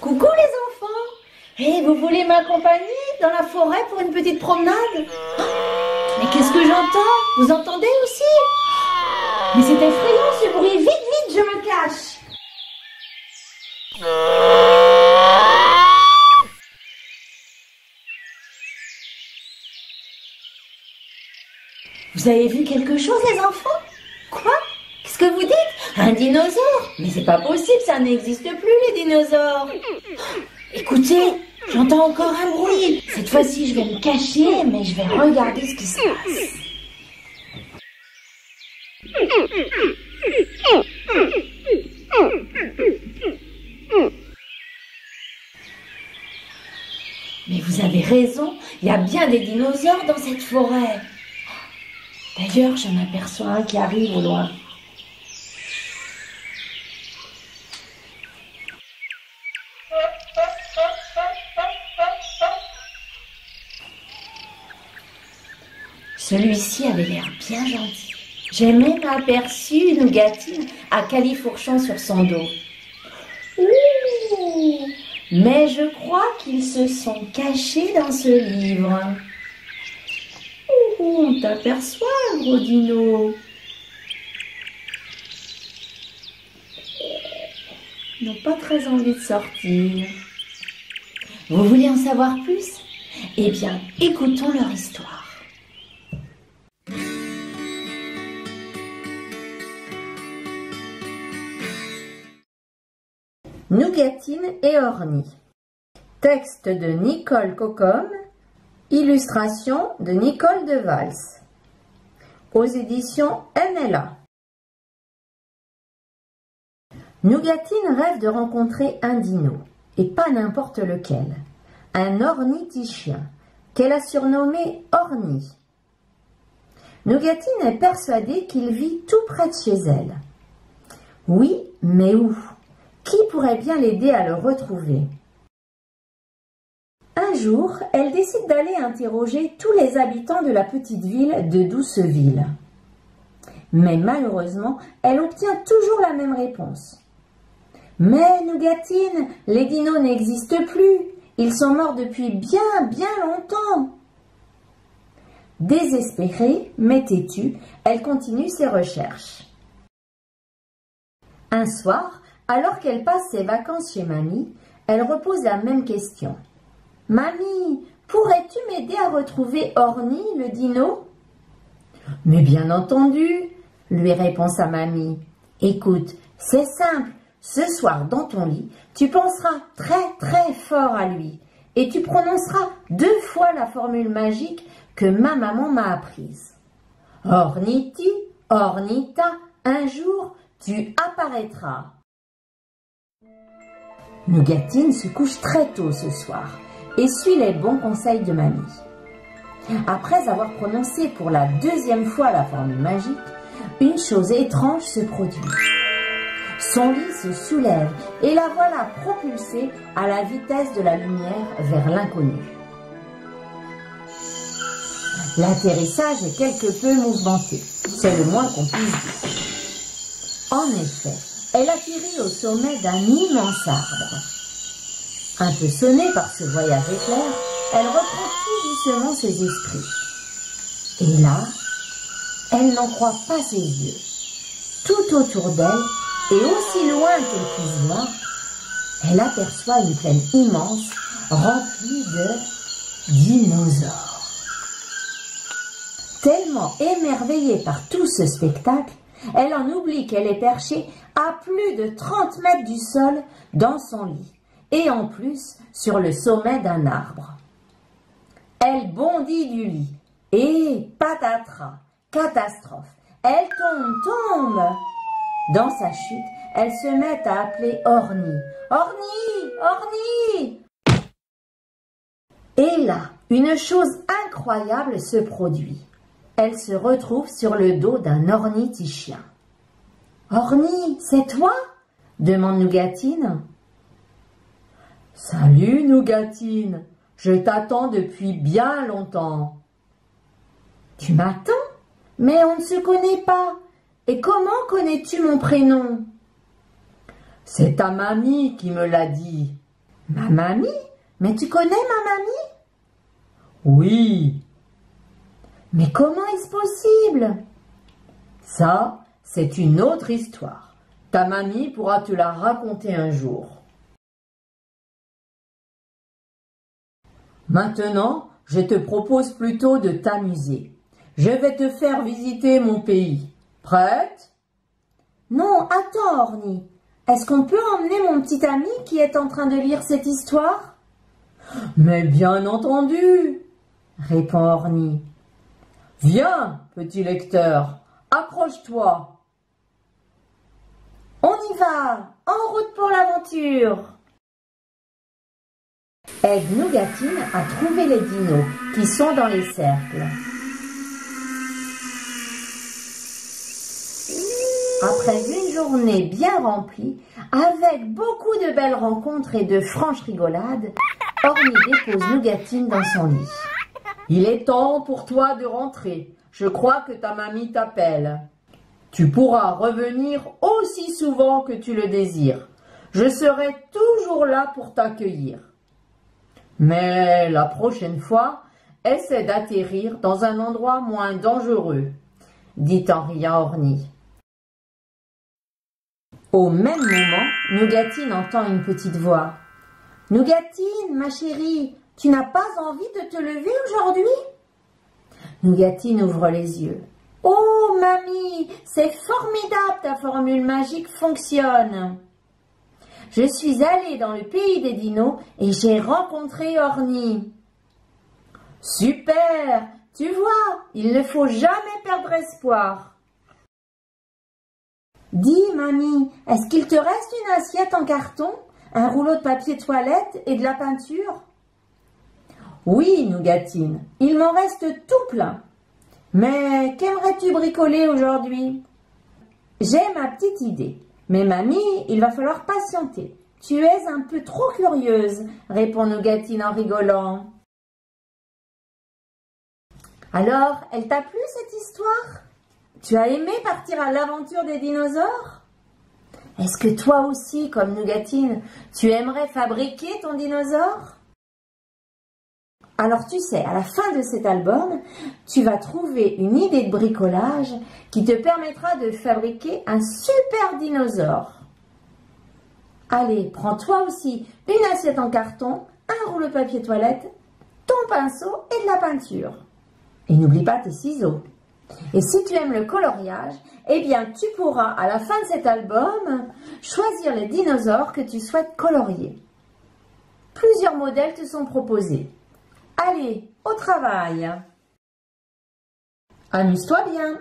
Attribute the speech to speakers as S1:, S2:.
S1: Coucou les enfants! Et vous voulez m'accompagner dans la forêt pour une petite promenade? Mais qu'est-ce que j'entends? Vous entendez aussi? Mais c'est effrayant ce bruit! Vite, vite, je me cache! Vous avez vu quelque chose les enfants? Quoi? Qu'est-ce que vous dites? Un dinosaure? Mais c'est pas possible, ça n'existe plus les dinosaures! Écoutez, j'entends encore un bruit. Cette fois-ci, je vais me cacher, mais je vais regarder ce qui se passe. Mais vous avez raison, il y a bien des dinosaures dans cette forêt. D'ailleurs, j'en aperçois un qui arrive au loin. Celui-ci avait l'air bien gentil. J'ai même aperçu Nougatine à califourchon sur son dos. Ouh! Mais je crois qu'ils se sont cachés dans ce livre. Ouh, on t'aperçoit, gros dino. Ils n'ont pas très envie de sortir. Vous voulez en savoir plus? Eh bien, écoutons leur histoire. Nougatine et Orny. Texte de Nicole Cocom. Illustration de Nicole de Vals. Aux éditions NLA. Nougatine rêve de rencontrer un dino, et pas n'importe lequel. Un ornithichien, qu'elle a surnommé Orny. Nougatine est persuadée qu'il vit tout près de chez elle. Oui, mais où? Qui pourrait bien l'aider à le retrouver? Un jour, elle décide d'aller interroger tous les habitants de la petite ville de Douceville. Mais malheureusement, elle obtient toujours la même réponse. « Mais Nougatine, les dinos n'existent plus. Ils sont morts depuis bien, bien longtemps. » Désespérée, mais têtue, elle continue ses recherches. Un soir, alors qu'elle passe ses vacances chez Mamie, elle repose la même question. « Mamie, pourrais-tu m'aider à retrouver Orny, le dino ?»« Mais bien entendu, » lui répond sa mamie. « Écoute, c'est simple, ce soir dans ton lit, tu penseras très très fort à lui et tu prononceras 2 fois la formule magique que ma maman m'a apprise. Orniti, Ornita, un jour tu apparaîtras. » Nougatine se couche très tôt ce soir et suit les bons conseils de mamie. Après avoir prononcé pour la 2e fois la formule magique, une chose étrange se produit. Son lit se soulève et la voilà propulsée à la vitesse de la lumière vers l'inconnu. L'atterrissage est quelque peu mouvementé, c'est le moins qu'on puisse dire. En effet, elle atterrit au sommet d'un immense arbre. Un peu sonnée par ce voyage éclair, elle reprend tout doucement ses esprits. Et là, elle n'en croit pas ses yeux. Tout autour d'elle, et aussi loin qu'elle puisse voir, elle aperçoit une plaine immense remplie de dinosaures. Tellement émerveillée par tout ce spectacle, elle en oublie qu'elle est perchée à plus de 30 mètres du sol dans son lit, et en plus sur le sommet d'un arbre. Elle bondit du lit, et patatras, catastrophe, elle tombe. Dans sa chute, elle se met à appeler Orny. « Orny, Orny !» Et là, une chose incroyable se produit. Elle se retrouve sur le dos d'un ornithichien. « Orny, c'est toi ?» demande Nougatine. « Salut Nougatine, je t'attends depuis bien longtemps. »« Tu m'attends? Mais on ne se connaît pas. Et comment connais-tu mon prénom? »« C'est ta mamie qui me l'a dit. » Ma mamie? Mais tu connais ma mamie?
S2: Oui.
S1: Mais comment est-ce possible?
S2: Ça, c'est une autre histoire. Ta mamie pourra te la raconter un jour. Maintenant, je te propose plutôt de t'amuser. Je vais te faire visiter mon pays. Prête?
S1: Non, attends, Orny. Est-ce qu'on peut emmener mon petit ami qui est en train de lire cette histoire?
S2: Mais bien entendu, répond Orny. Viens, petit lecteur, accroche-toi.
S1: On y va, en route pour l'aventure. Aide Nougatine à trouver les dinos qui sont dans les cercles. Après une journée bien remplie, avec beaucoup de belles rencontres et de franches rigolades, Orny dépose Nougatine dans son lit.
S2: Il est temps pour toi de rentrer. Je crois que ta mamie t'appelle. Tu pourras revenir aussi souvent que tu le désires. Je serai toujours là pour t'accueillir. Mais la prochaine fois, essaie d'atterrir dans un endroit moins dangereux, dit en riant Orny.
S1: Au même moment, Nougatine entend une petite voix. « Nougatine, ma chérie, tu n'as pas envie de te lever aujourd'hui ?» Nougatine ouvre les yeux. « Oh, mamie, c'est formidable, ta formule magique fonctionne. Je suis allée dans le pays des dinos et j'ai rencontré Orny. »« Super, tu vois, il ne faut jamais perdre espoir. » Dis, mamie, est-ce qu'il te reste une assiette en carton, un rouleau de papier toilette et de la peinture?
S2: Oui, Nougatine, il m'en reste tout plein.
S1: Mais qu'aimerais-tu bricoler aujourd'hui? J'ai ma petite idée. Mais mamie, il va falloir patienter. Tu es un peu trop curieuse, répond Nougatine en rigolant. Alors, elle t'a plu cette histoire? Tu as aimé partir à l'aventure des dinosaures? Est-ce que toi aussi, comme Nougatine, tu aimerais fabriquer ton dinosaure? Alors tu sais, à la fin de cet album, tu vas trouver une idée de bricolage qui te permettra de fabriquer un super dinosaure. Allez, prends toi aussi une assiette en carton, un rouleau de papier toilette, ton pinceau et de la peinture. Et n'oublie pas tes ciseaux. Et si tu aimes le coloriage, eh bien tu pourras, à la fin de cet album, choisir les dinosaures que tu souhaites colorier. Plusieurs modèles te sont proposés. Allez, au travail!
S2: Amuse-toi bien!